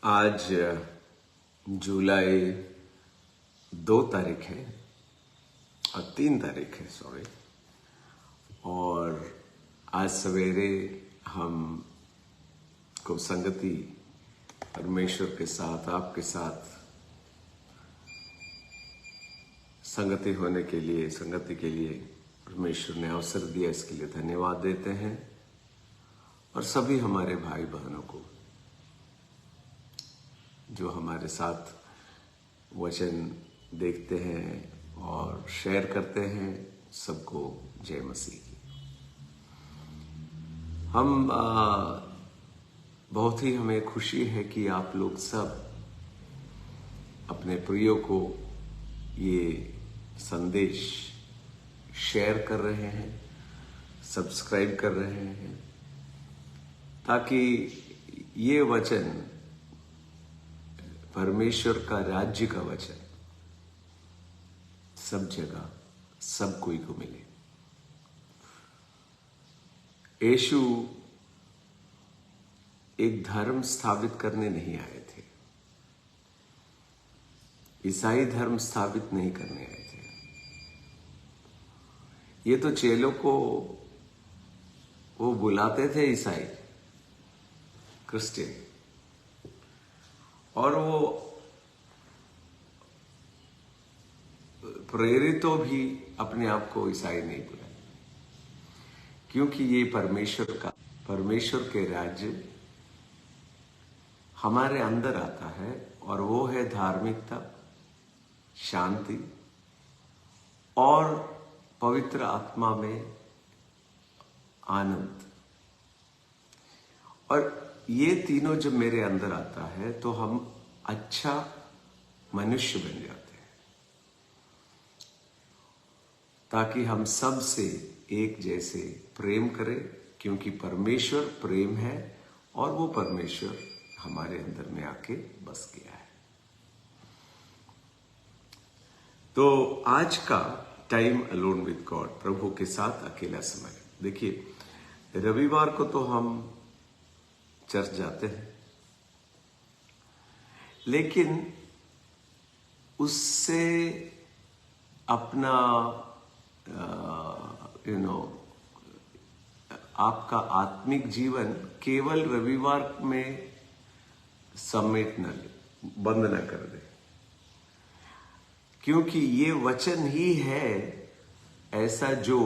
आज जुलाई 2 तारीख है और 3 तारीख है, सॉरी। और आज सवेरे हम को संगति परमेश्वर के साथ, आपके साथ संगति होने के लिए, संगति के लिए परमेश्वर ने अवसर दिया, इसके लिए धन्यवाद देते हैं। और सभी हमारे भाई बहनों को जो हमारे साथ वचन देखते हैं और शेयर करते हैं, सबको जय मसीह की। हम बहुत ही हमें खुशी है कि आप लोग सब अपने प्रियो को ये संदेश शेयर कर रहे हैं, सब्सक्राइब कर रहे हैं, ताकि ये वचन, परमेश्वर का राज्य का वचन, सब जगह सब कोई को मिले। यीशु एक धर्म स्थापित करने नहीं आए थे, ईसाई धर्म स्थापित नहीं करने आए थे। ये तो चेलों को वो बुलाते थे ईसाई, क्रिश्चियन, और वो प्रेरितों भी अपने आप को ईसाई नहीं बुलाते, क्योंकि ये परमेश्वर के राज्य हमारे अंदर आता है, और वो है धार्मिकता, शांति और पवित्र आत्मा में आनंद। और ये तीनों जब मेरे अंदर आता है तो हम अच्छा मनुष्य बन जाते हैं, ताकि हम सब से एक जैसे प्रेम करें, क्योंकि परमेश्वर प्रेम है और वो परमेश्वर हमारे अंदर में आके बस गया है। तो आज का टाइम अलोन विद गॉड, प्रभु के साथ अकेला समय। देखिए, रविवार को तो हम चर्च जाते हैं, लेकिन उससे अपना आपका आत्मिक जीवन केवल रविवार में समेट न ले, बंद न कर दे, क्योंकि ये वचन ही है ऐसा जो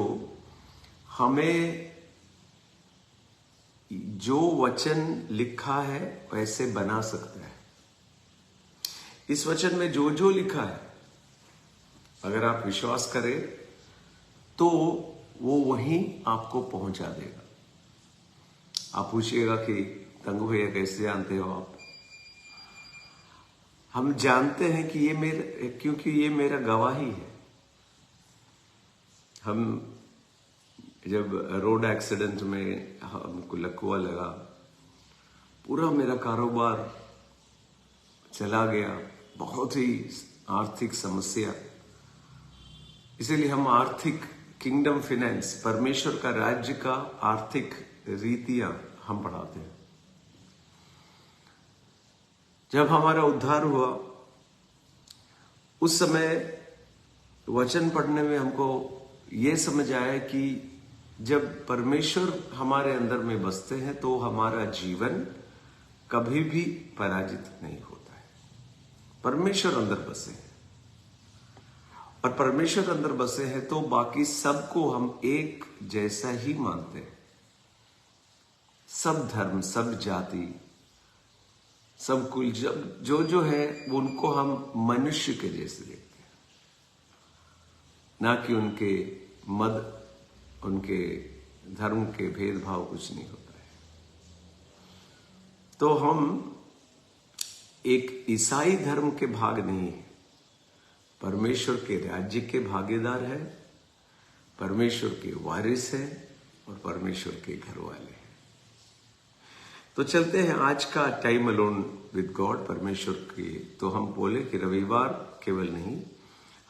हमें, जो वचन लिखा है वैसे बना सकता है। इस वचन में जो जो लिखा है, अगर आप विश्वास करें तो वो वहीं आपको पहुंचा देगा। आप पूछिएगा कि तंगू भैया कैसे जानते हो आप? हम जानते हैं कि ये मेरा, क्योंकि ये मेरा गवाही है। हम जब रोड एक्सीडेंट में हमको लकवा लगा, पूरा मेरा कारोबार चला गया, बहुत ही आर्थिक समस्या। इसीलिए हम आर्थिक किंगडम फाइनेंस, परमेश्वर का राज्य का आर्थिक रीतियां हम पढ़ाते हैं। जब हमारा उद्धार हुआ, उस समय वचन पढ़ने में हमको ये समझ आया कि जब परमेश्वर हमारे अंदर में बसते हैं तो हमारा जीवन कभी भी पराजित नहीं होता है। परमेश्वर अंदर बसे हैं, और परमेश्वर अंदर बसे हैं तो बाकी सबको हम एक जैसा ही मानते हैं। सब धर्म, सब जाति, सब कुल, जो जो है उनको हम मनुष्य के जैसे देखते हैं, ना कि उनके मत, उनके धर्म के भेदभाव कुछ नहीं होता है। तो हम एक ईसाई धर्म के भाग नहीं है, परमेश्वर के राज्य के भागीदार है, परमेश्वर के वारिस है और परमेश्वर के घर वाले हैं। तो चलते हैं आज का टाइम अलोन विद गॉड, परमेश्वर की। तो हम बोले कि रविवार केवल नहीं,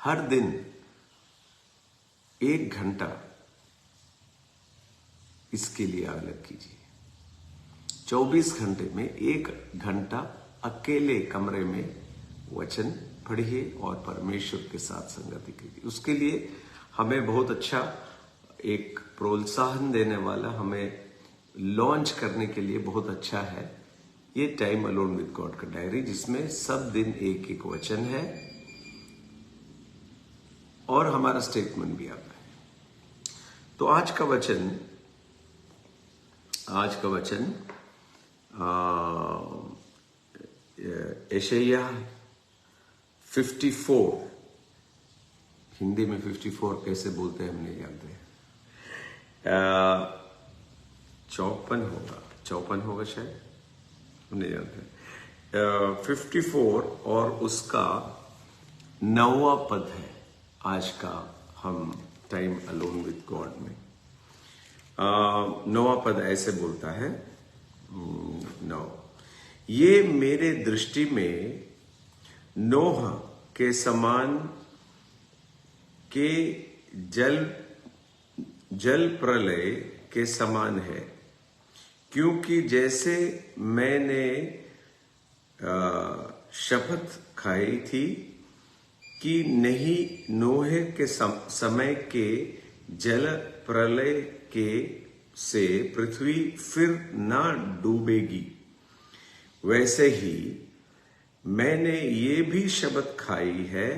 हर दिन 1 घंटा इसके लिए अलग कीजिए। 24 घंटे में 1 घंटा अकेले कमरे में वचन पढ़िए और परमेश्वर के साथ संगति कीजिए। उसके लिए हमें बहुत अच्छा एक प्रोत्साहन देने वाला, हमें लॉन्च करने के लिए बहुत अच्छा है ये टाइम अलोन विद गॉड का डायरी, जिसमें सब दिन एक एक वचन है और हमारा स्टेटमेंट भी आता है। तो आज का वचन यशायाह 54, हिंदी में 54 कैसे बोलते हैं हम नहीं जानते, 54 होगा शायद, हम नहीं जानते। 54 और उसका 9वां पद है आज का हम टाइम अलोन विद गॉड में। 9वां पद ऐसे बोलता है, 9, ये मेरे दृष्टि में नोह के समान के जल प्रलय के समान है, क्योंकि जैसे मैंने शपथ खाई थी कि नहीं नोह के समय के जल प्रलय के से पृथ्वी फिर ना डूबेगी, वैसे ही मैंने ये भी शपथ खाई है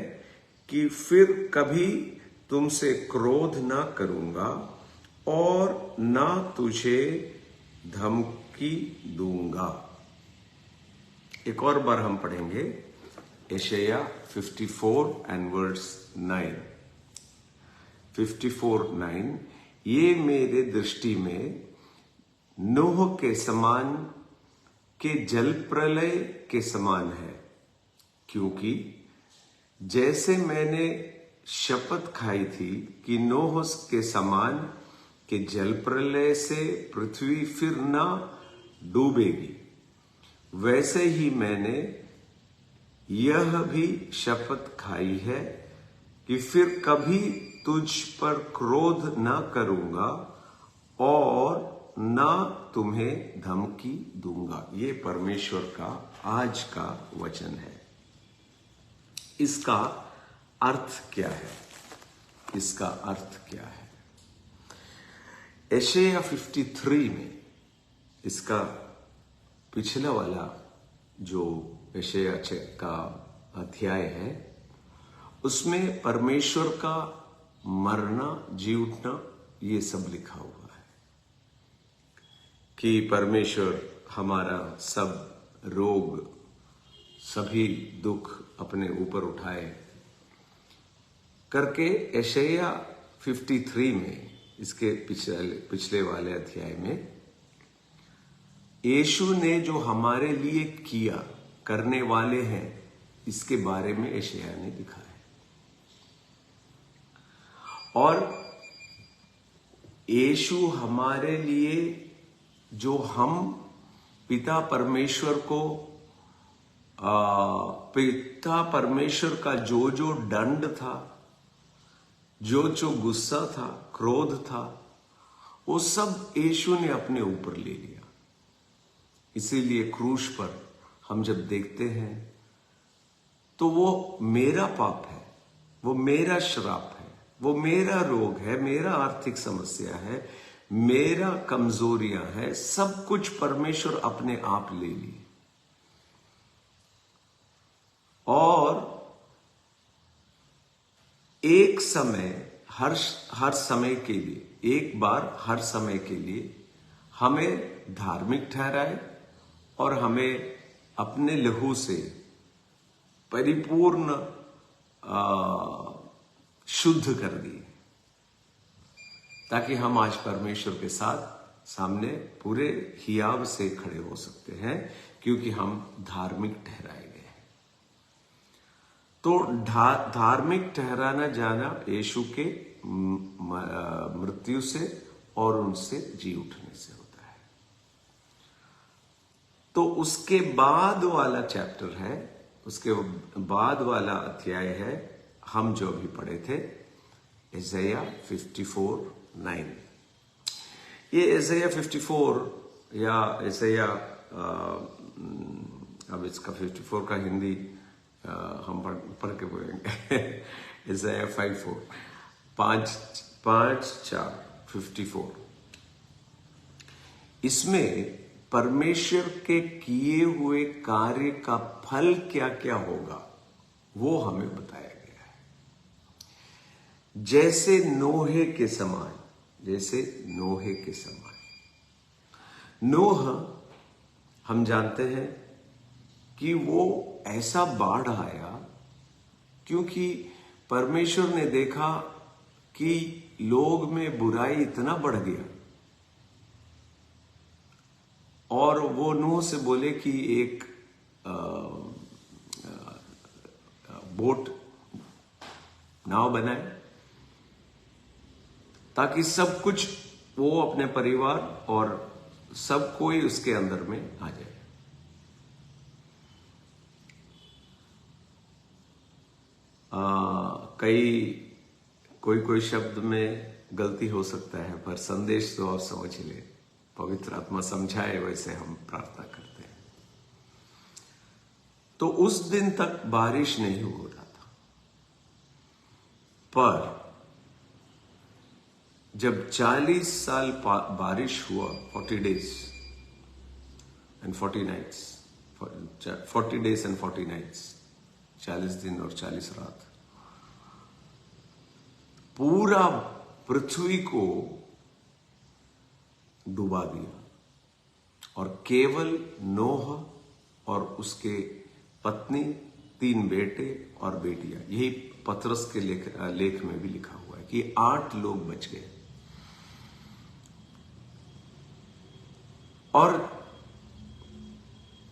कि फिर कभी तुमसे क्रोध ना करूंगा और ना तुझे धमकी दूंगा। एक और बार हम पढ़ेंगे यशायाह 54 एंड वर्स 9। 54:9, ये मेरे दृष्टि में नूह के समान के जल प्रलय के समान है, क्योंकि जैसे मैंने शपथ खाई थी कि नूह के समान के जल प्रलय से पृथ्वी फिर ना डूबेगी, वैसे ही मैंने यह भी शपथ खाई है कि फिर कभी तुझ पर क्रोध ना करूंगा और ना तुम्हें धमकी दूंगा। ये परमेश्वर का आज का वचन है। इसका अर्थ क्या है? इसका अर्थ क्या है? यशायाह 53 में इसका पिछला वाला जो यशायाह का अध्याय है, उसमें परमेश्वर का मरना जी उठना ये सब लिखा हुआ है कि परमेश्वर हमारा सब रोग, सभी दुख अपने ऊपर उठाए करके। यशायाह 53 में इसके पिछले वाले अध्याय में यीशु ने जो हमारे लिए किया, करने वाले हैं, इसके बारे में यशायाह ने लिखा है। और यीशु हमारे लिए जो हम पिता परमेश्वर का जो जो दंड था, जो जो गुस्सा था, क्रोध था, वो सब यीशु ने अपने ऊपर ले लिया। इसीलिए क्रूस पर हम जब देखते हैं तो वो मेरा पाप है, वो मेरा श्राप है, वो मेरा रोग है, मेरा आर्थिक समस्या है, मेरा कमजोरियां हैं, सब कुछ परमेश्वर अपने आप ले लिए। और एक समय हर समय के लिए, एक बार हर समय के लिए हमें धार्मिक ठहराए और हमें अपने लहू से परिपूर्ण शुद्ध कर दिए, ताकि हम आज परमेश्वर के साथ सामने पूरे हियाव से खड़े हो सकते हैं, क्योंकि हम धार्मिक ठहराए गए। तो धार्मिक ठहराना जाना यीशु के मृत्यु से और उनसे जी उठने से होता है। तो उसके बाद वाला चैप्टर है, उसके बाद वाला अध्याय है हम जो अभी पढ़े थे, यशायाह 54:9। ये यशायाह 54 या यशायाह अब इसका 54 का हिंदी हम पढ़ के बोलेंगे। Isaiah 5:4, 5:4 इसमें परमेश्वर के किए हुए कार्य का फल क्या क्या होगा वो हमें बताया गया है। जैसे नोहे के समान, जैसे नोहे के समान। नोह हम जानते हैं कि वो ऐसा बाढ़ आया क्योंकि परमेश्वर ने देखा कि लोग में बुराई इतना बढ़ गया और वो नूह से बोले कि एक बोट, नाव बनाए ताकि सब कुछ, वो अपने परिवार और सब कोई उसके अंदर में आ जाए। कोई शब्द में गलती हो सकता है, पर संदेश तो आप समझ ले। पवित्र आत्मा समझाए वैसे हम प्रार्थना करते हैं। तो उस दिन तक बारिश नहीं हो रहा था, पर जब 40 साल बारिश हुआ, 40 days and 40 nights, 40 days and 40 nights, 40 दिन और 40 रात, पूरा पृथ्वी को डुबा दिया और केवल नोह और उसके पत्नी, 3 बेटे और बेटियां, यही पतरस के लेख में भी लिखा हुआ है कि 8 लोग बच गए। और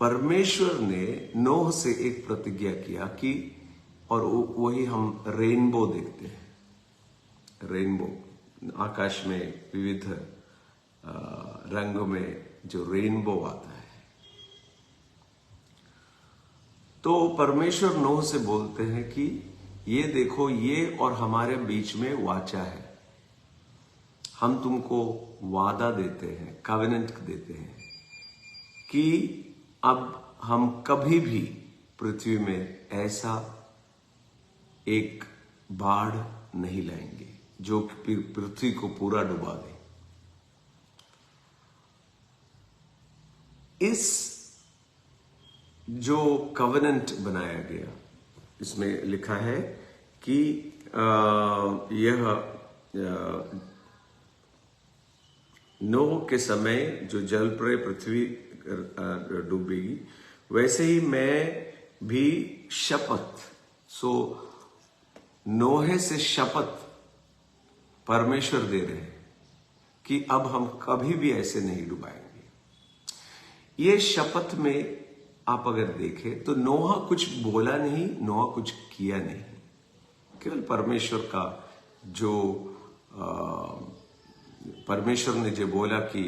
परमेश्वर ने नोह से एक प्रतिज्ञा किया कि, और वही हम रेनबो देखते हैं, रेनबो आकाश में विविध रंग में जो रेनबो आता है। तो परमेश्वर नोह से बोलते हैं कि ये देखो, ये और हमारे बीच में वाचा है, हम तुमको वादा देते हैं, कवेनेंट देते हैं कि अब हम कभी भी पृथ्वी में ऐसा एक बाढ़ नहीं लाएंगे जो पृथ्वी को पूरा डुबा दे। इस जो कवेनेंट बनाया गया, इसमें लिखा है कि यह नोह के समय जो जल प्रलय पृथ्वी डूबेगी, वैसे ही मैं भी शपथ, सो नोहे से शपथ परमेश्वर दे रहे हैं कि अब हम कभी भी ऐसे नहीं डुबाएंगे। ये शपथ में आप अगर देखें तो नोहा कुछ बोला नहीं, नोहा कुछ किया नहीं, केवल परमेश्वर का जो परमेश्वर ने जो बोला कि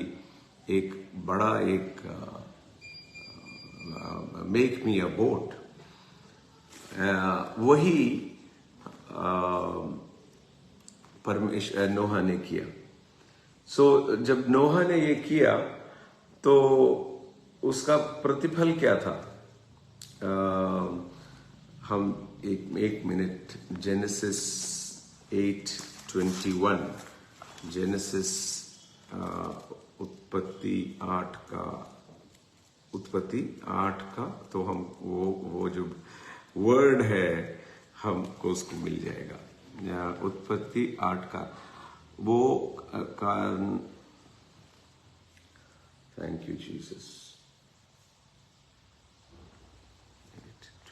एक बड़ा एक मेक मी अ बोट, वही परमेश्वर नोहा ने किया। सो जब नोहा ने ये किया तो उसका प्रतिफल क्या था? हम एक मिनट, जेनेसिस 8:21, जेनेसिस उत्पत्ति 8 का तो हम वो जो वर्ड है हमको उसको मिल जाएगा। उत्पत्ति 8 का वो थैंक यू जीसस,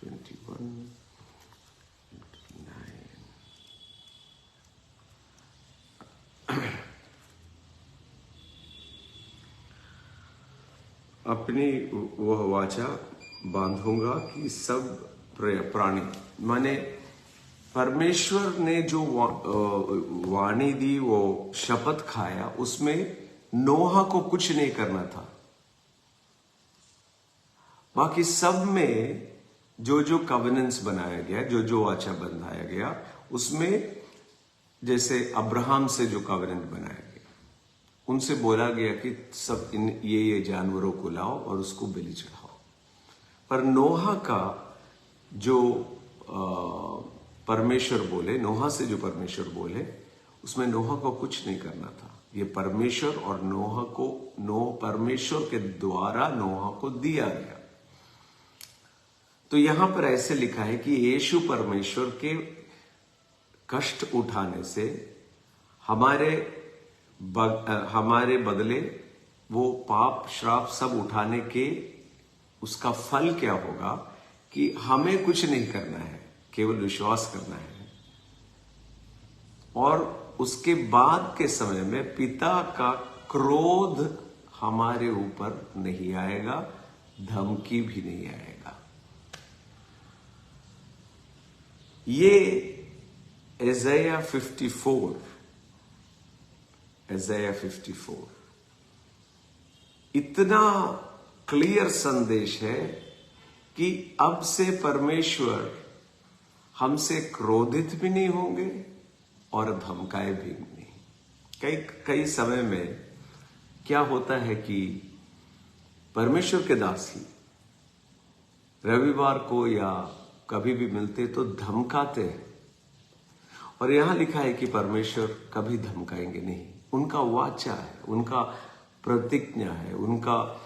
21, 9 अपनी वह वाचा बांधूंगा कि सब प्राणी, माने परमेश्वर ने जो वाणी दी, वो शपथ खाया, उसमें नोहा को कुछ नहीं करना था। बाकी सब में जो जो कवेनेंट्स बनाया गया, जो जो वाचा बंधाया गया, उसमें जैसे अब्राहम से जो कवेनेंट बनाया गया, उनसे बोला गया कि सब ये जानवरों को लाओ और उसको बलि चढ़ाओ। पर नोहा का जो परमेश्वर बोले, नोहा से जो परमेश्वर बोले, उसमें नोहा को कुछ नहीं करना था। ये परमेश्वर और परमेश्वर के द्वारा नोहा को दिया गया। तो यहां पर ऐसे लिखा है कि यीशु परमेश्वर के कष्ट उठाने से हमारे बदले वो पाप श्राप सब उठाने के उसका फल क्या होगा कि हमें कुछ नहीं करना है, केवल विश्वास करना है। और उसके बाद के समय में पिता का क्रोध हमारे ऊपर नहीं आएगा, धमकी भी नहीं आएगा। ये Isaiah 54 इतना क्लियर संदेश है कि अब से परमेश्वर हमसे क्रोधित भी नहीं होंगे और धमकाए भी नहीं। कई समय में क्या होता है कि परमेश्वर के दास ही रविवार को या कभी भी मिलते तो धमकाते हैं, और यहां लिखा है कि परमेश्वर कभी धमकाएंगे नहीं। उनका वाचा है, उनका प्रतिज्ञा है, उनका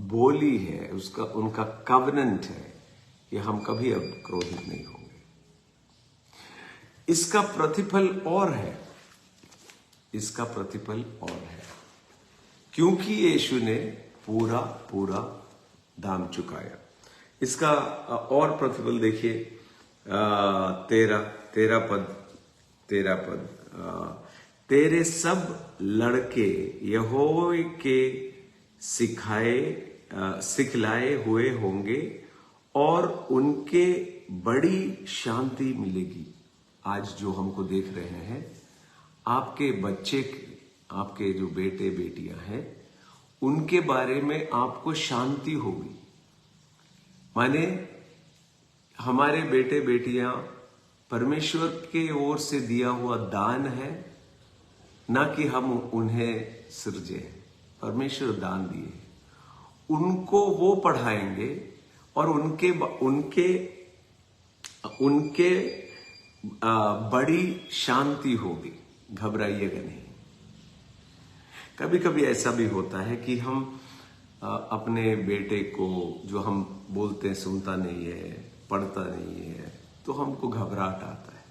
बोली है, उनका कवनेंट है कि हम कभी अब क्रोधित नहीं होंगे। इसका प्रतिफल और है, क्योंकि यीशु ने पूरा दाम चुकाया। इसका और प्रतिफल देखिए, 13 पद, तेरे सब लड़के यहोवा के सिखलाए हुए होंगे और उनके बड़ी शांति मिलेगी। आज जो हमको देख रहे हैं, आपके बच्चे, आपके जो बेटे बेटियां हैं, उनके बारे में आपको शांति होगी। माने हमारे बेटे बेटियां परमेश्वर के ओर से दिया हुआ दान है, ना कि हम उन्हें सृजे। परमेश्वर दान दिए, उनको वो पढ़ाएंगे और उनके बड़ी शांति होगी। घबराइएगा नहीं। कभी कभी ऐसा भी होता है कि हम अपने बेटे को, जो हम बोलते हैं, सुनता नहीं है, पढ़ता नहीं है, तो हमको घबराहट आता है।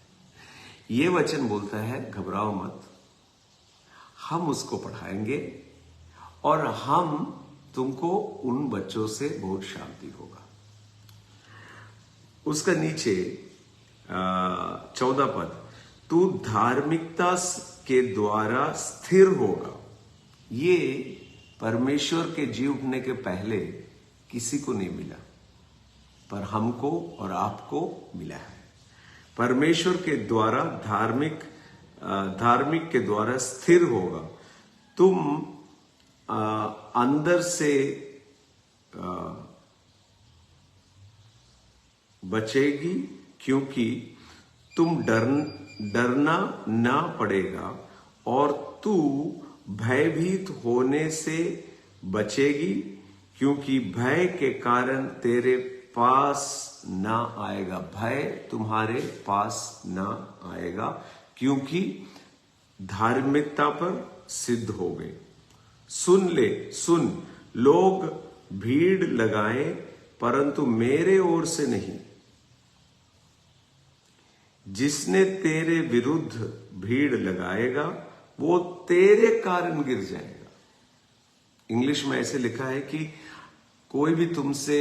ये वचन बोलता है घबराओ मत, हम उसको पढ़ाएंगे और हम तुमको उन बच्चों से बहुत शांति होगा। उसका नीचे 14 पद, तू धार्मिकता के द्वारा स्थिर होगा। ये परमेश्वर के जी उठने के पहले किसी को नहीं मिला, पर हमको और आपको मिला है। परमेश्वर के द्वारा धार्मिक के द्वारा स्थिर होगा। तुम अंदर से बचेगी, क्योंकि तुम डरना ना पड़ेगा, और तू भयभीत होने से बचेगी, क्योंकि भय के कारण तेरे पास ना आएगा। भय तुम्हारे पास ना आएगा, क्योंकि धार्मिकता पर सिद्ध हो गए। सुन, लोग भीड़ लगाए, परंतु मेरे ओर से नहीं। जिसने तेरे विरुद्ध भीड़ लगाएगा वो तेरे कारण गिर जाएगा। इंग्लिश में ऐसे लिखा है कि कोई भी तुमसे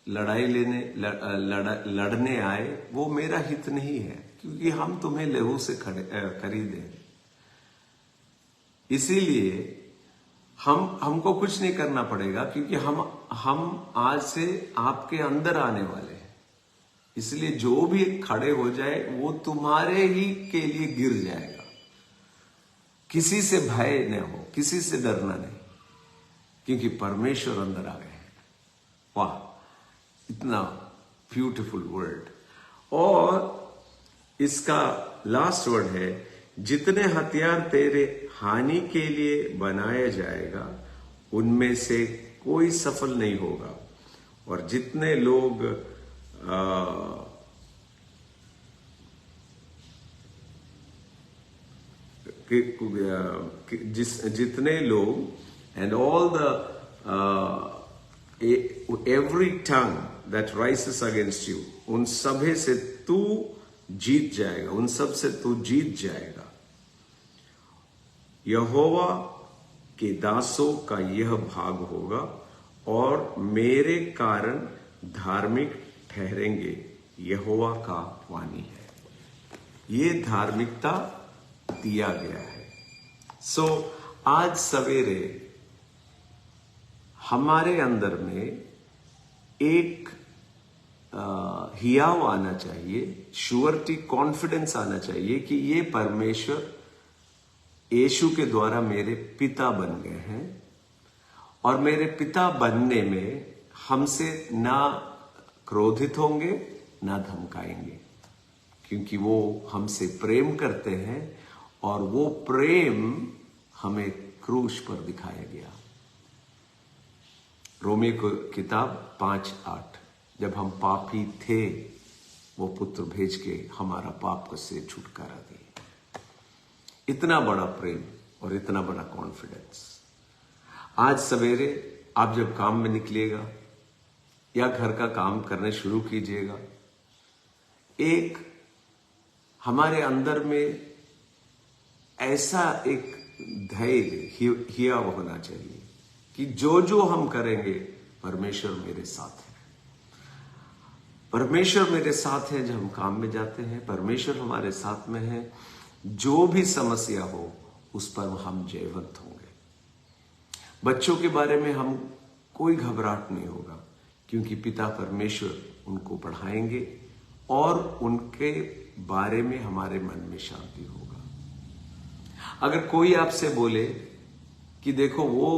लड़ने आए, वो मेरा हित नहीं है, क्योंकि हम तुम्हें लहू से खरीदे। इसीलिए हमको कुछ नहीं करना पड़ेगा, क्योंकि हम आज से आपके अंदर आने वाले हैं। इसलिए जो भी खड़े हो जाए वो तुम्हारे ही के लिए गिर जाएगा। किसी से भय न हो, किसी से डरना नहीं, क्योंकि परमेश्वर अंदर आ गए हैं। वाह, इतना ब्यूटीफुल वर्ड। और इसका लास्ट वर्ड है, जितने हथियार तेरे हानि के लिए बनाया जाएगा, उनमें से कोई सफल नहीं होगा। और जितने लोग जितने लोग and all the every tongue that राइसेस against you, उन सभी से तू जीत जाएगा, उन सब से तू जीत जाएगा। यहोवा के दासों का यह भाग होगा और मेरे कारण धार्मिक ठहरेंगे, यहोवा का वाणी है। ये धार्मिकता दिया गया है। सो आज सवेरे हमारे अंदर में एक हियाव आना चाहिए, श्योरिटी, कॉन्फिडेंस आना चाहिए कि ये परमेश्वर यीशु के द्वारा मेरे पिता बन गए हैं और मेरे पिता बनने में हमसे ना क्रोधित होंगे ना धमकाएंगे, क्योंकि वो हमसे प्रेम करते हैं और वो प्रेम हमें क्रूस पर दिखाया गया। रोमी को किताब 5:8, जब हम पापी थे वो पुत्र भेज के हमारा पाप से छुटकारा दिए। इतना बड़ा प्रेम और इतना बड़ा कॉन्फिडेंस। आज सवेरे आप जब काम में निकलिएगा या घर का काम करने शुरू कीजिएगा, एक हमारे अंदर में ऐसा एक धैर्य हियाव होना चाहिए कि जो जो हम करेंगे परमेश्वर मेरे साथ है। परमेश्वर मेरे साथ है जब हम काम में जाते हैं, परमेश्वर हमारे साथ में है। जो भी समस्या हो उस पर हम जयवंत होंगे। बच्चों के बारे में हम कोई घबराहट नहीं होगा, क्योंकि पिता परमेश्वर उनको पढ़ाएंगे और उनके बारे में हमारे मन में शांति होगा। अगर कोई आपसे बोले कि देखो वो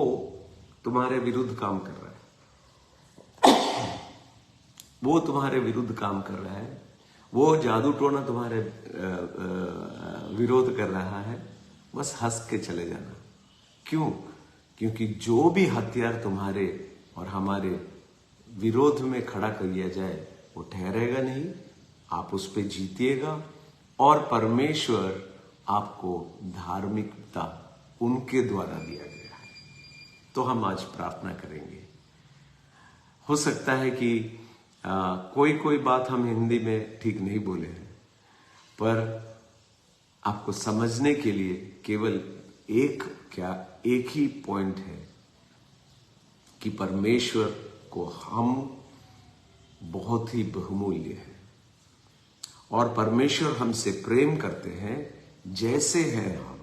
तुम्हारे विरुद्ध काम कर रहा है, वो तुम्हारे विरुद्ध काम कर रहा है, वो जादू टोना तुम्हारे विरोध कर रहा है, बस हंस के चले जाना। क्यों? क्योंकि जो भी हथियार तुम्हारे और हमारे विरोध में खड़ा कर दिया जाए वो ठहरेगा नहीं, आप उस पर जीतिएगा और परमेश्वर आपको धार्मिकता उनके द्वारा दिया गया है। तो हम आज प्रार्थना करेंगे। हो सकता है कि कोई बात हम हिंदी में ठीक नहीं बोले हैं, पर आपको समझने के लिए केवल एक ही पॉइंट है कि परमेश्वर को हम बहुत ही बहुमूल्य है और परमेश्वर हमसे प्रेम करते हैं जैसे हैं हम।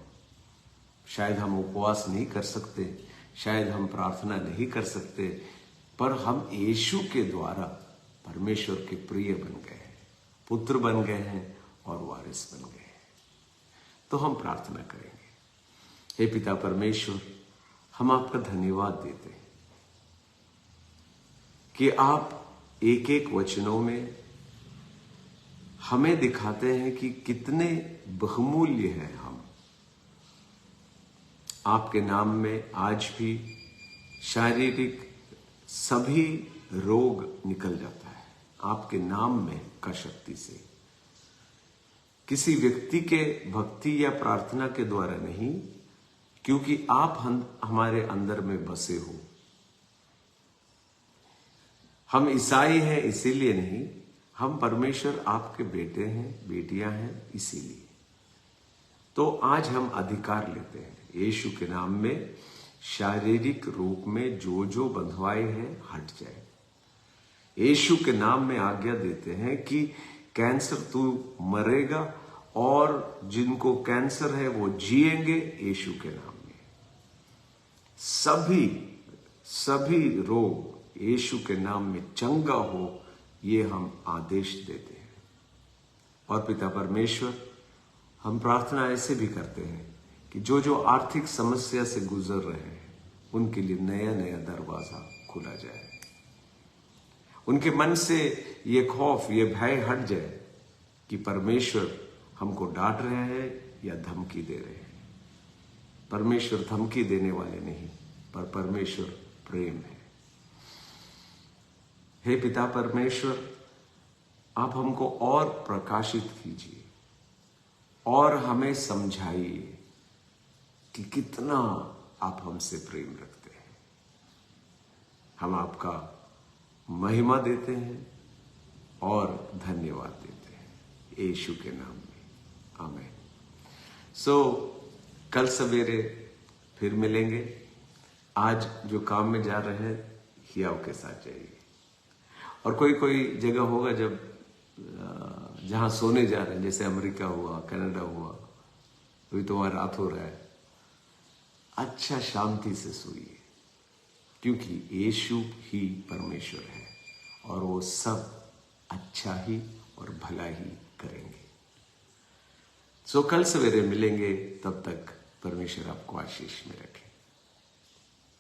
शायद हम उपवास नहीं कर सकते, शायद हम प्रार्थना नहीं कर सकते, पर हम यीशु के द्वारा परमेश्वर के प्रिय बन गए हैं, पुत्र बन गए हैं और वारिस बन गए हैं। तो हम प्रार्थना करेंगे। हे पिता परमेश्वर, हम आपका धन्यवाद देते हैं कि आप एक एक वचनों में हमें दिखाते हैं कि कितने बहुमूल्य हैं हम। आपके नाम में आज भी शारीरिक सभी रोग निकल जाता है आपके नाम में का शक्ति से। किसी व्यक्ति के भक्ति या प्रार्थना के द्वारा नहीं, क्योंकि आप हमारे अंदर में बसे हो। हम ईसाई हैं इसीलिए नहीं, हम परमेश्वर आपके बेटे हैं, बेटियां हैं इसीलिए। तो आज हम अधिकार लेते हैं यीशु के नाम में, शारीरिक रूप में जो जो बंधवाए हैं हट जाए। यीशु के नाम में आज्ञा देते हैं कि कैंसर तू मरेगा और जिनको कैंसर है वो जिएंगे यीशु के नाम में। सभी रोग यीशु के नाम में चंगा हो, ये हम आदेश देते हैं। और पिता परमेश्वर, हम प्रार्थना ऐसे भी करते हैं कि जो जो आर्थिक समस्या से गुजर रहे हैं उनके लिए नया नया दरवाजा खुला जाए। उनके मन से ये खौफ, ये भय हट जाए कि परमेश्वर हमको डांट रहे हैं या धमकी दे रहे हैं। परमेश्वर धमकी देने वाले नहीं, पर परमेश्वर प्रेम है। हे पिता परमेश्वर, आप हमको और प्रकाशित कीजिए और हमें समझाइए कि कितना आप हमसे प्रेम रखते हैं। हम आपका महिमा देते हैं और धन्यवाद देते हैं यीशु के नाम में, आमीन। कल सवेरे फिर मिलेंगे। आज जो काम में जा रहे हैं हियाव के साथ जाइए। और कोई कोई जगह होगा जब जहां सोने जा रहे हैं, जैसे अमेरिका हुआ, कनाडा हुआ, अभी तो वहां रात हो रहा है, अच्छा शांति से सोइए, क्योंकि यीशु ही परमेश्वर है और वो सब अच्छा ही और भला ही करेंगे। कल सवेरे मिलेंगे, तब तक परमेश्वर आपको आशीष में रखे।